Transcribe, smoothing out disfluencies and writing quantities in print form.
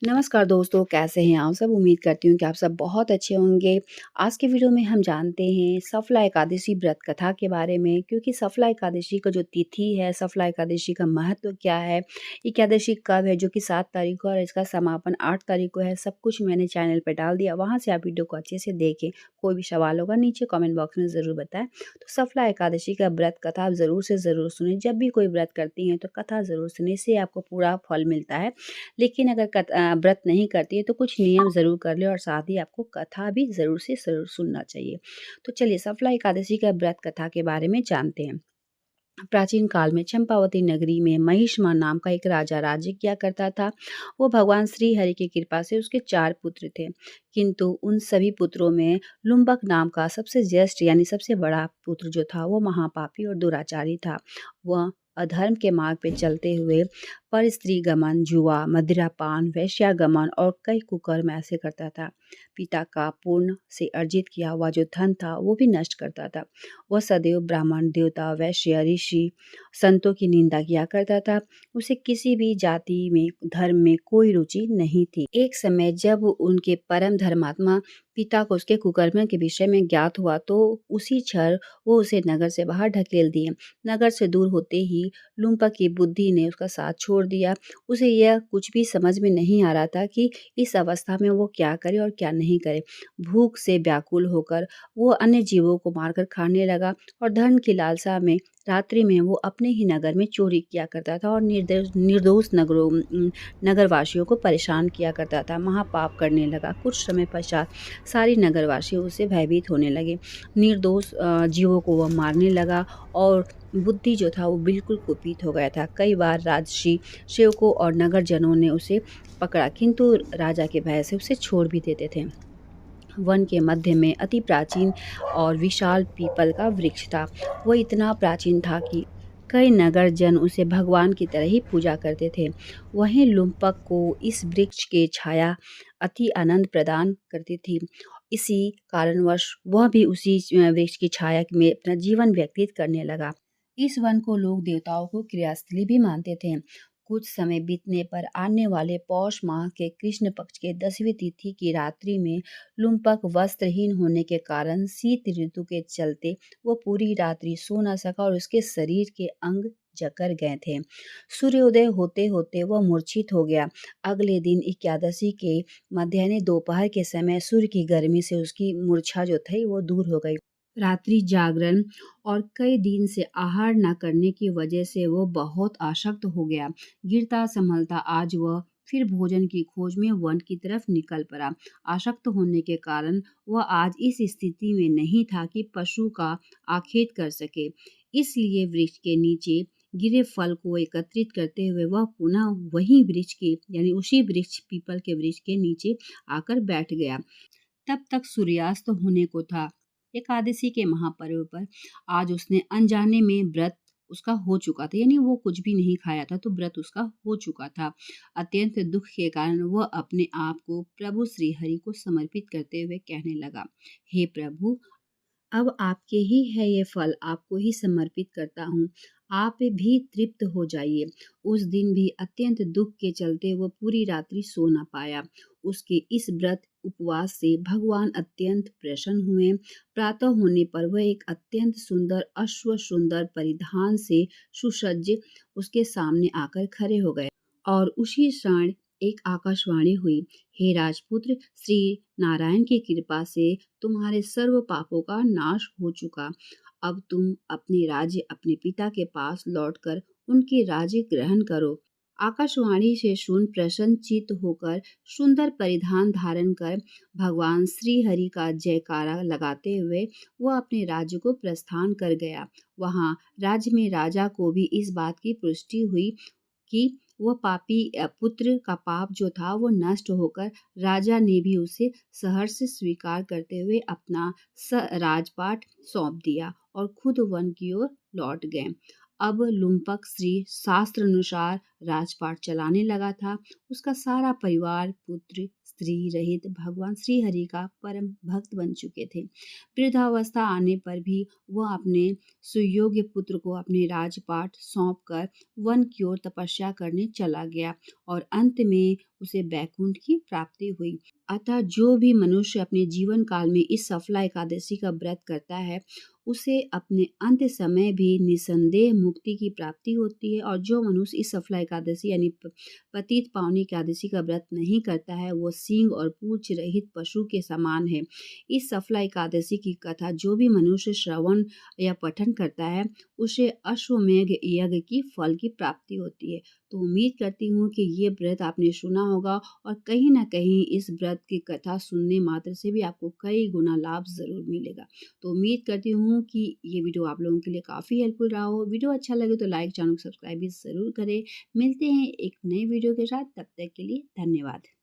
नमस्कार दोस्तों, कैसे हैं आप सब? उम्मीद करती हूँ कि आप सब बहुत अच्छे होंगे। आज के वीडियो में हम जानते हैं सफला एकादशी व्रत कथा के बारे में, क्योंकि सफला एकादशी का जो तिथि है, सफला एकादशी का महत्व क्या है, एकादशी कब है, जो कि 7 तारीख को और इसका समापन 8 तारीख को है, सब कुछ मैंने चैनल पे डाल दिया। वहाँ से आप वीडियो को अच्छे से देखें। कोई भी सवाल होगा नीचे कमेंट बॉक्स में ज़रूर बताएँ। तो सफला एकादशी का व्रत कथा आप ज़रूर से ज़रूर सुनें। जब भी कोई व्रत करती हैं तो कथा ज़रूर सुनें, इससे आपको पूरा फल मिलता है। लेकिन अगर व्रत नहीं करती है तो कुछ नियम ज़रूर कर लें और साथ ही आपको कथा भी ज़रूर से ज़रूर सुनना चाहिए। तो चलिए सफला एकादशी का व्रत कथा के बारे में जानते हैं। प्राचीन काल में चंपावती नगरी में महिष्मा नाम का एक राजा राज्य किया करता था। वो भगवान श्री हरि की कृपा से उसके 4 पुत्र थे, किंतु उन सभी पुत्रों में लुम्बक नाम का सबसे ज्येष्ठ यानी सबसे बड़ा पुत्र जो था वो महापापी और दुराचारी था। वह अधर्म के मार्ग पे चलते हुए पर स्त्री गमन, जुआ, मदिरापान, वेश्यागमन और कई कुकर्म ऐसे करता था। पिता का पुण्य से अर्जित किया हुआ जो धन था वो भी नष्ट करता था। वह सदैव ब्राह्मण, देवता, वैश्य, ऋषि, संतों की निंदा किया करता था। उसे किसी भी जाति में, धर्म में कोई रुचि नहीं थी। एक समय जब उनके परम धर्मात्मा पिता को उसके कुकर्मों के विषय में ज्ञात हुआ तो उसी क्षण वो उसे नगर से बाहर ढकेल दिए। नगर से दूर होते ही लुम्पा की बुद्धि ने उसका साथ छोड़ दिया। उसे यह कुछ भी समझ में नहीं आ रहा था कि इस अवस्था में वो क्या करे और क्या नहीं करे। भूख से व्याकुल होकर वो अन्य जीवों को मारकर खाने लगा और धन की लालसा में रात्रि में वो अपने ही नगर में चोरी किया करता था और निर्दोष नगरवासियों को परेशान किया करता था। महापाप करने लगा। कुछ समय पश्चात सारी नगरवासी उससे भयभीत होने लगे। निर्दोष जीवों को वह मारने लगा और बुद्धि जो था वो बिल्कुल कुपित हो गया था। कई बार राजसी सेवकों और नगरजनों ने उसे पकड़ा, किंतु राजा के भय से उसे छोड़ भी देते थे। वन के मध्य में अति प्राचीन और विशाल पीपल का वृक्ष था। वह इतना प्राचीन था कि कई नगर जन उसे भगवान की तरह ही पूजा करते थे। वहीं लुम्पक को इस वृक्ष की छाया अति आनंद प्रदान करती थी। इसी कारणवश वह भी उसी वृक्ष की छाया में अपना जीवन व्यतीत करने लगा। इस वन को लोग देवताओं को क्रियास्थली भी मानते थे। कुछ समय बीतने पर आने वाले पौष माह के कृष्ण पक्ष के 10वीं तिथि की रात्रि में लुम्पक वस्त्रहीन होने के कारण शीत ऋतु के चलते वो पूरी रात्रि सो न सका और उसके शरीर के अंग जकड़ गए थे। सूर्योदय होते होते वह मूर्छित हो गया। अगले दिन एकादशी के मध्याह्न दोपहर के समय सूर्य की गर्मी से उसकी मूर्छा जो थी वो दूर हो गई। रात्रि जागरण और कई दिन से आहार न करने की वजह से वो बहुत आसक्त हो गया। गिरता संभलता आज वह फिर भोजन की खोज में वन की तरफ निकल पड़ा। आसक्त होने के कारण वह आज इस स्थिति में नहीं था कि पशु का आखेट कर सके। इसलिए वृक्ष के नीचे गिरे फल को एकत्रित करते हुए वह पुनः वही वृक्ष के यानी उसी वृक्ष पीपल के वृक्ष के नीचे आकर बैठ गया। तब तक सूर्यास्त होने को था। एकादशी के महापर्व पर आज उसने अनजाने में व्रत उसका हो चुका था, यानी वो कुछ भी नहीं खाया था तो व्रत उसका हो चुका था। अत्यंत दुख के कारण वह अपने आप को प्रभु श्री हरि को समर्पित करते हुए कहने लगा, हे प्रभु, अब आपके ही है ये फल, आपको ही समर्पित करता हूँ। आप भी तृप्त हो जाइए। उस दिन भी अत्यंत दुख के चलते वह पूरी रात्रि सो न पाया। उसके इस व्रत उपवास से भगवान अत्यंत प्रसन्न हुए। प्रातः होने पर वह एक अत्यंत सुंदर अश्व सुंदर परिधान से सुसज्ज उसके सामने आकर खड़े हो गए और उसी क्षण एक आकाशवाणी हुई, हे राजपुत्र, श्री नारायण की कृपा से तुम्हारे सर्व पापों का नाश हो चुका। अब तुम अपने राज्य अपने पिता के पास लौटकर उनके राज्य ग्रहण करो। आकाशवाणी से सुन प्रसन्न चित्त होकर सुंदर परिधान धारण कर भगवान श्री हरि का जयकारा लगाते हुए वह अपने राज्य को प्रस्थान कर गया। वहां राज्य में राजा को भी इस बात की पुष्टि हुई कि वह पापी पुत्र का पाप जो था वो नष्ट होकर राजा ने भी उसे सहर्ष स्वीकार करते हुए अपना राजपाट सौंप दिया और खुद वन की ओर लौट गए। अब लुम्पक श्री शास्त्र अनुसार राजपाट चलाने लगा था। उसका सारा परिवार पुत्र स्त्री रहित भगवान श्री हरि का परम भक्त बन चुके थे। वृद्धावस्था आने पर भी वह अपने सुयोग्य पुत्र को अपने राजपाट सौंपकर वन की ओर तपस्या करने चला गया और अंत में उसे बैकुंठ की प्राप्ति हुई। अतः जो भी मनुष्य अपने जीवन काल में इस सफला एकादशी का व्रत करता है, उसे अपने अंत समय भी निसंदेह मुक्ति की प्राप्ति होती है। और जो मनुष्य इस सफला एकादशी यानी पतित पावनी एकादशी का व्रत नहीं करता है, वो सींग और पूंछ रहित पशु के समान है। इस सफला एकादशी की कथा जो भी मनुष्य श्रवण या पठन करता है, उसे अश्वमेध यज्ञ की फल की प्राप्ति होती है। तो उम्मीद करती हूँ कि ये व्रत आपने सुना होगा और कहीं ना कहीं इस व्रत की कथा सुनने मात्र से भी आपको कई गुना लाभ ज़रूर मिलेगा। तो उम्मीद करती हूँ कि ये वीडियो आप लोगों के लिए काफ़ी हेल्पफुल रहा हो। वीडियो अच्छा लगे तो लाइक, चैनल को सब्सक्राइब भी ज़रूर करें। मिलते हैं एक नए वीडियो के साथ, तब तक के लिए धन्यवाद।